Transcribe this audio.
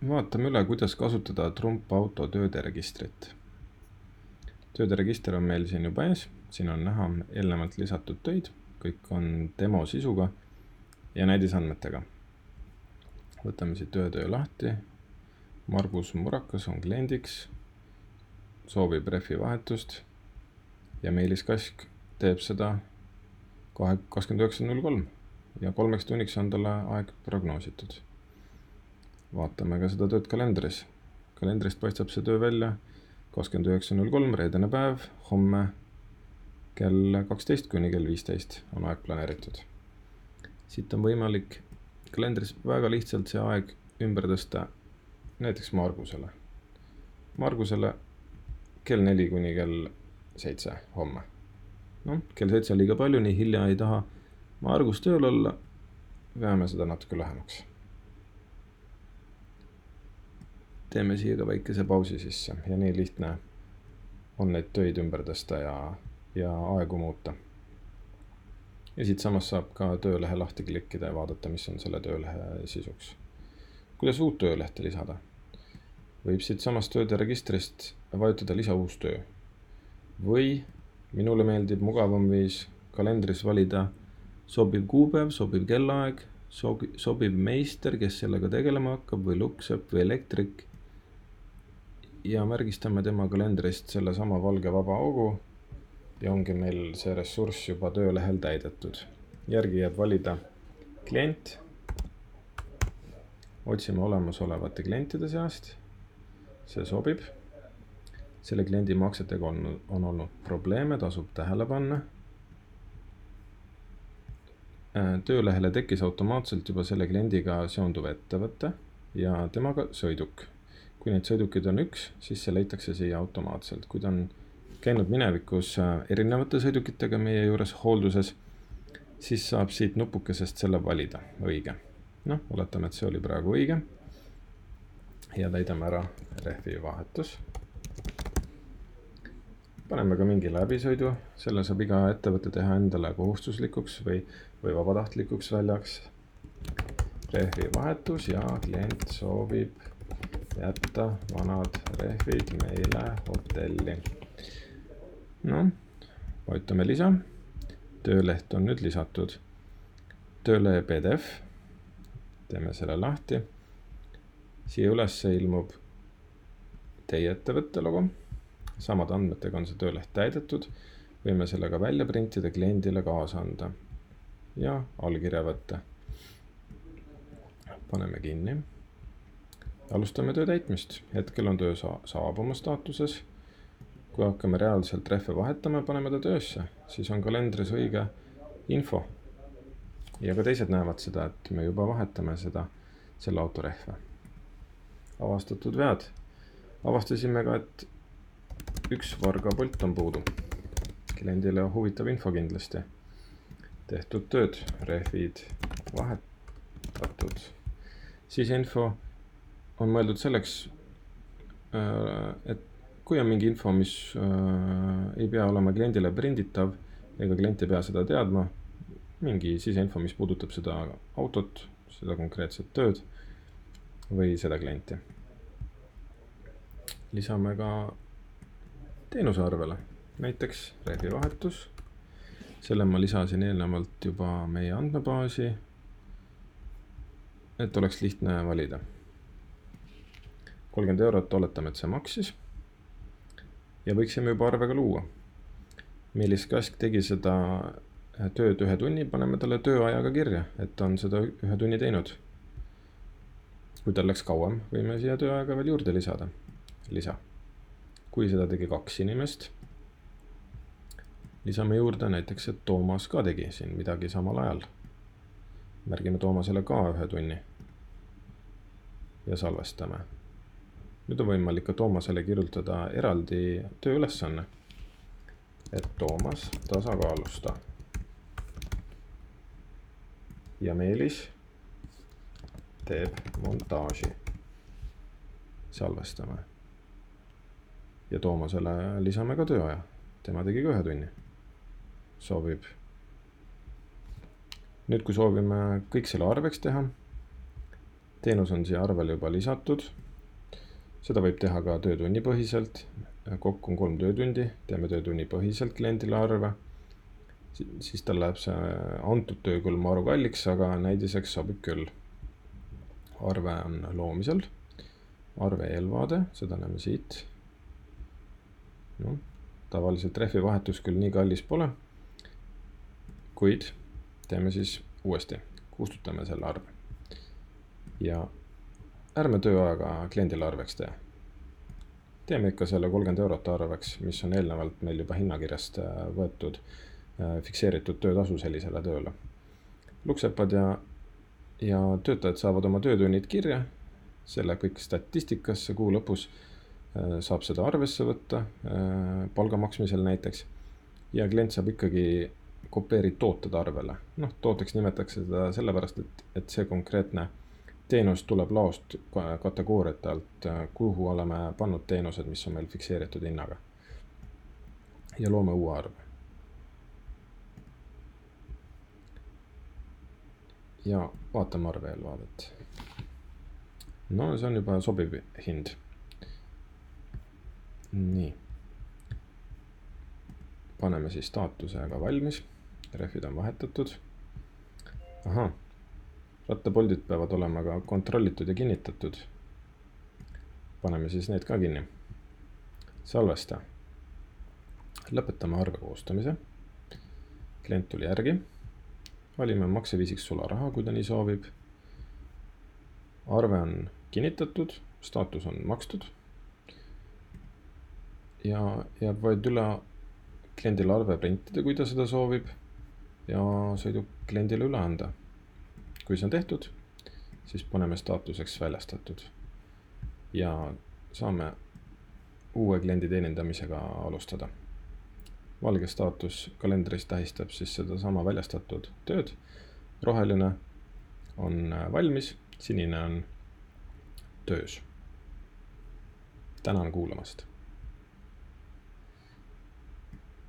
Vaatame üle, kuidas kasutada Trump auto tööderegistrit. Tööderegister on meil siin juba ees, siin on näha eelnevalt lisatud töid, kõik on demo sisuga ja näidisandmetega. Võtame siit töö lahti. Margus Murakas on kliendiks, soovib refi vahetust ja meiliskask teeb seda 29.03 ja 3 tunniks on talle aeg prognoositud. Vaatame ka seda tööd kalendris. Kalendrist paistab see töö välja 29.03, reedene päev, homme kell 12 kuni kell 15 on aeg planeeritud. Siit on võimalik kalendris väga lihtsalt see aeg ümber tõsta näiteks Margusele. Margusele kell 4 kuni kell 7 homme. Kell 7 liiga palju, nii hilja ei taha Margus tööl olla, veame seda natuke lühemaks. Teeme siia ka väikese pausi sisse ja nii lihtne on neid töid ümber tõsta ja aegu muuta. Ja siit samas saab ka töölehe lahti klikkida ja vaadata, mis on selle töölehe sisuks. Kuidas uut töölehte lisada? Võib siit samast tööderegistrist vajutada lisa uus töö. Või minule meeldib mugavam viis kalendris valida sobiv kuupäev, sobiv kellaaeg, sobiv meister, kes sellega tegelema hakkab või lukksepp või elektrik. Ja märgistame tema kalendrist selle sama valge vaba augu ja ongi meil see ressurss juba töölehel täidetud. Järgi jääb valida klient. Otsime olemasolevate klientide seast. See sobib. Selle kliendi maksetega on olnud probleeme, tasub tähele panna. Töölehele tekkis automaatselt juba selle kliendiga seonduv ettevõte ja temaga sõiduk. Kui neid sõidukid on üks, siis see leitakse siia automaatselt. Kui ta on käinud minevikus erinevate sõidukitega meie juures hoolduses, siis saab siit nupukesest selle valida õige. Oletame, et see oli praegu õige. Ja täidame ära refi vahetus. Paneme ka mingi läbisõidu. Selle saab iga ettevõte teha endale kohustuslikuks või vabatahtlikuks väljaks. Refi vahetus ja klient soovib jätta vanad rehvid meile hotelli. Vajutame lisa. Tööleht on nüüd lisatud. Töölehe PDF. Teeme selle lahti. Siia üles ilmub teie ettevõtte logo. Samad andmetega on see tööleht täidetud. Võime sellega välja printida, kliendile kaasa anda ja allkirja võtta. Paneme kinni. Alustame töö täitmist. Hetkel on töö saabuma staatuses. Kui hakkame reaalselt rehve vahetama, paneme ta töösse, siis on kalendris õige info. Ja ka teised näevad seda, et me juba vahetame selle auto rehve. Avastatud vead. Avastasime ka, et üks vargapolt on puudu. Kliendile huvitav info kindlasti. Tehtud tööd, rehvid vahetatud. Siis info on mõeldud selleks, et kui on mingi info, mis ei pea olema kliendile prinditav, ega klient ei pea seda teadma, mingi siseinfo, mis puudutab seda autot, seda konkreetset tööd või seda klienti. Lisame ka teenusearvele, näiteks rehvi vahetus. Selle ma lisasin eelnevalt juba meie andmebaasi, et oleks lihtne valida. 30 eurot oletame, et see maksis ja võiksime juba arvega luua. Meiliskask tegi seda tööd 1 tunni, paneme talle tööajaga kirja, et on seda 1 tunni teinud. Kui tal läks kauem, võime siia tööajaga veel juurde lisada. Lisa. Kui seda tegi 2 inimest, lisame juurde näiteks, et Toomas ka tegi siin midagi samal ajal. Märgime Toomasele ka 1 tunni ja salvestame. Nüüd on võimalik ka Toomasele kirjutada eraldi tööülesanne, et Toomas tasakaalusta. Ja Meelis teeb montaaži. Salvestame. Ja Toomasele lisame ka tööaja. Tema tegi ka 1 tunni. Sobib. Nüüd kui soovime kõik selle arveks teha, teenus on siia arvele juba lisatud. Seda võib teha ka töötunni põhiselt. Kokku on 3 töötundi, teeme töötunni põhiselt kliendile arve. Siis tal läheb see antud töö küll maru kalliks, aga näidiseks sobib küll. Arve on loomisel. Arve eelvaade, seda näeme siit. No, tavaliselt rehvi vahetus küll nii kallis pole, kuid teeme siis uuesti, kustutame selle arve. Ja ärme tööaega kliendile arveks tee. Teeme ikka selle 30 eurot arveks, mis on eelnevalt meil juba hinnakirjast võetud fikseeritud töötasu sellisele tööle. Luksepad ja töötajad saavad oma töötunnid kirja, selle kõik statistikasse kuu lõpus saab seda arvesse võtta, palga maksmisel näiteks, ja klient saab ikkagi kopeerid tooted arvele. Tooteks nimetatakse seda sellepärast, et see konkreetne teenus tuleb laost kategooriate alt, kuhu oleme pannud teenused, mis on meil fikseeritud hinnaga. Ja loome uue arve. Ja vaatame arve eelvaadet. No see on juba sobiv hind. Nii. Paneme siis staatusega valmis. Rehvid on vahetatud. Aha. Rattapoldid peavad olema ka kontrollitud ja kinnitatud. Paneme siis need ka kinni. Salvesta. Lõpetame arve koostamise. Klient tuli järgi. Valime makseviisiks sularaha, kui ta nii soovib. Arve on kinnitatud, staatus on makstud. Ja jääb vaid üle kliendile arve printida, kui ta seda soovib, ja sõidub kliendile üle anda. Kui see on tehtud, siis paneme staatuseks väljastatud ja saame uue kliendi teenindamisega alustada. Valge staatus kalendris tähistab siis seda sama väljastatud tööd. Roheline on valmis, sinine on töös. Tänan kuulamast.